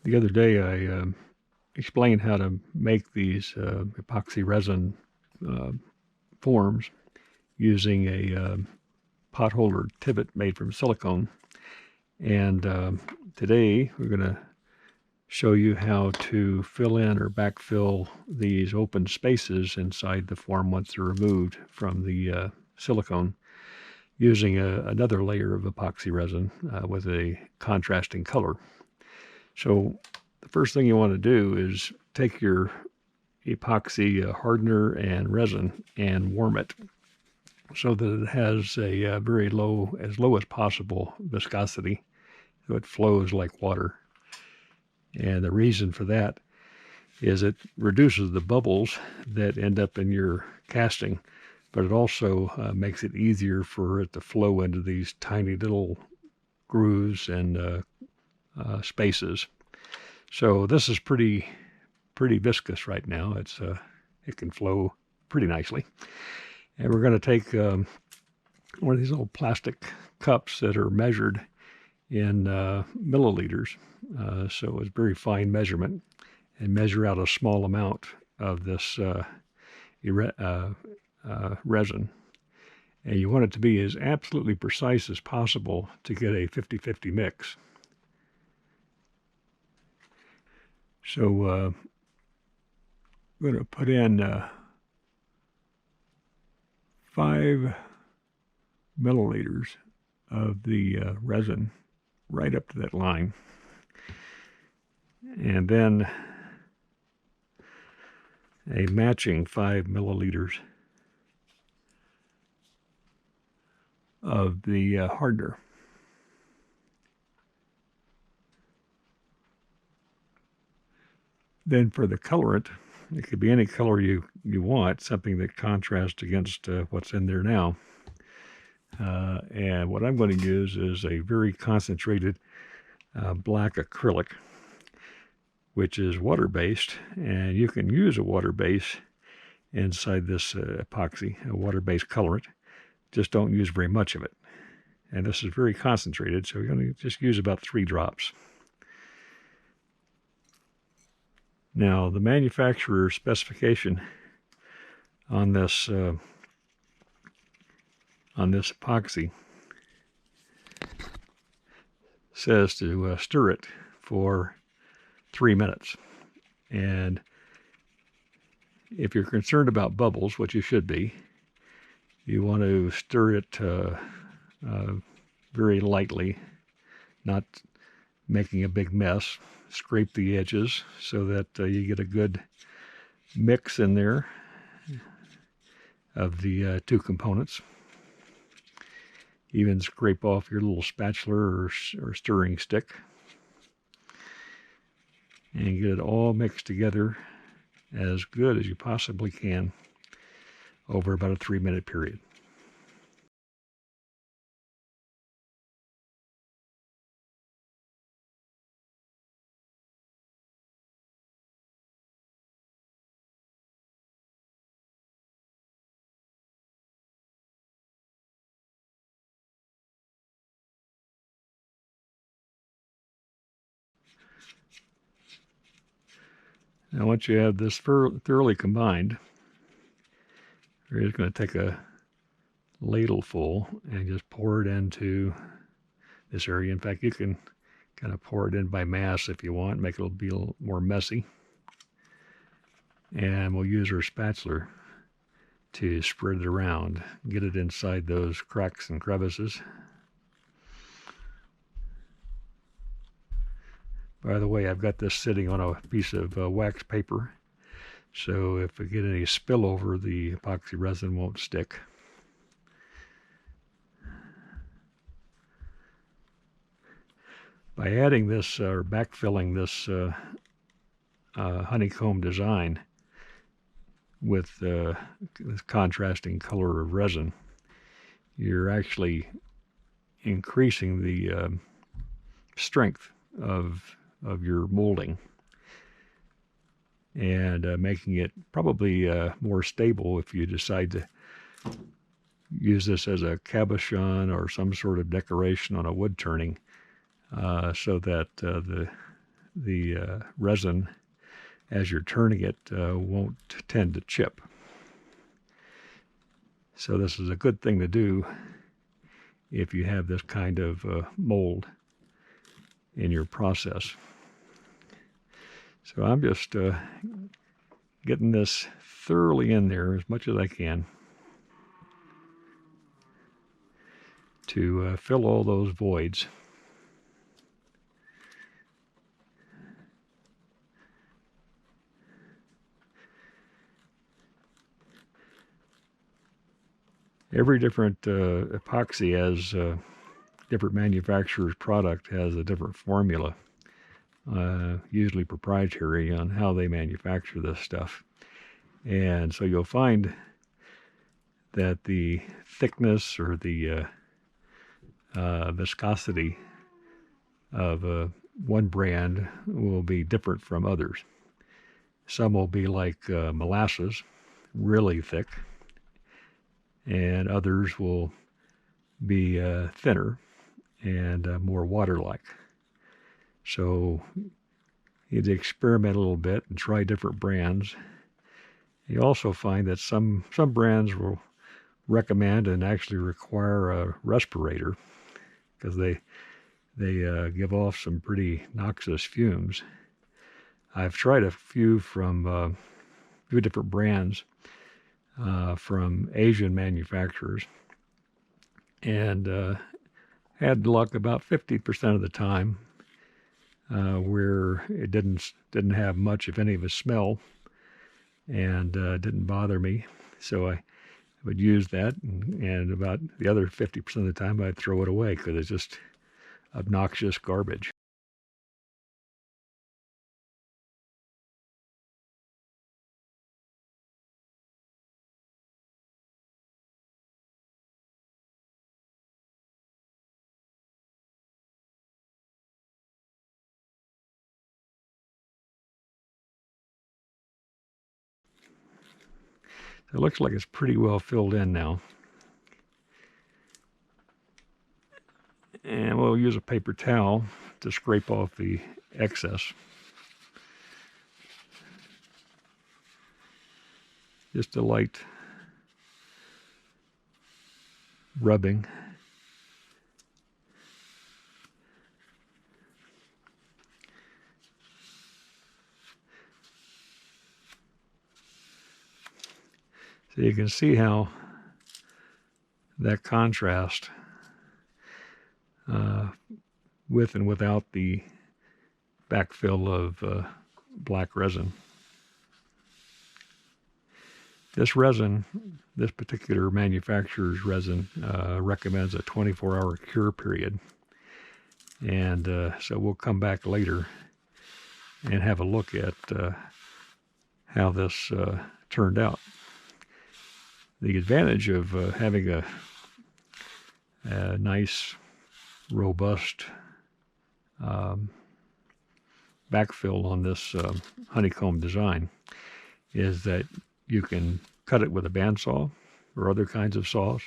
The other day I explained how to make these epoxy resin uh, forms using a potholder tippet made from silicone. And today we're going to show you how to fill in or backfill these open spaces inside the form once they're removed from the silicone using another layer of epoxy resin with a contrasting color. So the first thing you want to do is take your epoxy hardener and resin and warm it so that it has a very low, as low as possible viscosity, so it flows like water. And the reason for that is it reduces the bubbles that end up in your casting, but it also makes it easier for it to flow into these tiny little grooves and spaces. So this is pretty viscous right now. It can flow pretty nicely. And we're going to take one of these little plastic cups that are measured in milliliters. So it's very fine measurement, and measure out a small amount of this resin. And you want it to be as absolutely precise as possible to get a 50-50 mix. So I'm going to put in 5 milliliters of the resin right up to that line. And then a matching 5 milliliters of the hardener. Then for the colorant, it could be any color you want, something that contrasts against what's in there now. And what I'm going to use is a very concentrated black acrylic, which is water-based, and you can use a water base inside this epoxy, a water-based colorant. Just don't use very much of it. And this is very concentrated, so you're going to just use about 3 drops. Now, the manufacturer's specification on this epoxy says to stir it for 3 minutes. And if you're concerned about bubbles, which you should be, you want to stir it very lightly, not making a big mess. Scrape the edges so that you get a good mix in there of the 2 components. Even scrape off your little spatula or stirring stick and get it all mixed together as good as you possibly can over about a 3-minute period. Now once you have this thoroughly combined, you're just going to take a ladle full and just pour it into this area. In fact, you can kind of pour it in by mass if you want, make it be a little more messy. And we'll use our spatula to spread it around, get it inside those cracks and crevices. By the way, I've got this sitting on a piece of wax paper, so if we get any spillover, the epoxy resin won't stick. By adding this or backfilling this honeycomb design with this contrasting color of resin, you're actually increasing the strength of your molding and making it probably more stable if you decide to use this as a cabochon or some sort of decoration on a wood turning, so that the resin as you're turning it won't tend to chip. So this is a good thing to do if you have this kind of mold in your process. So I'm just getting this thoroughly in there as much as I can to fill all those voids. Every different epoxy has different manufacturer's product has a different formula, usually proprietary on how they manufacture this stuff. And so you'll find that the thickness or the viscosity of one brand will be different from others. Some will be like molasses, really thick, and others will be thinner and more water-like. So you'd experiment a little bit and try different brands. You also find that some brands will recommend and actually require a respirator because they give off some pretty noxious fumes. I've tried a few from a few different brands from Asian manufacturers, and had luck about 50% of the time where it didn't have much, if any, of a smell, and didn't bother me. So I would use that, and about the other 50% of the time I'd throw it away because it's just obnoxious garbage. It looks like it's pretty well filled in now. And we'll use a paper towel to scrape off the excess. Just a light rubbing. So you can see how that contrast with and without the backfill of black resin. This resin, this particular manufacturer's resin, recommends a 24-hour cure period. And so we'll come back later and have a look at how this turned out. The advantage of having a nice, robust backfill on this honeycomb design is that you can cut it with a bandsaw or other kinds of saws.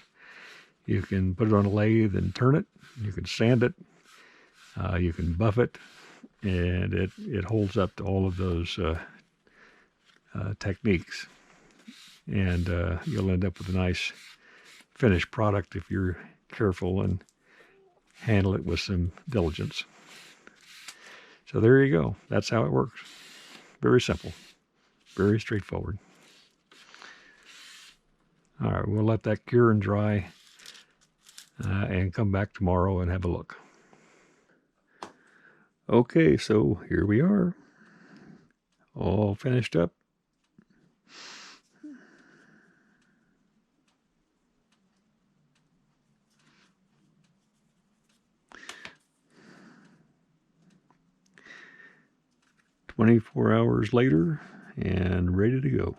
You can put it on a lathe and turn it. You can sand it. You can buff it, and it holds up to all of those techniques. And you'll end up with a nice finished product if you're careful and handle it with some diligence. So there you go. That's how it works. Very simple. Very straightforward. All right, we'll let that cure and dry and come back tomorrow and have a look. Okay, so here we are. All finished up. "24 hours later and ready to go."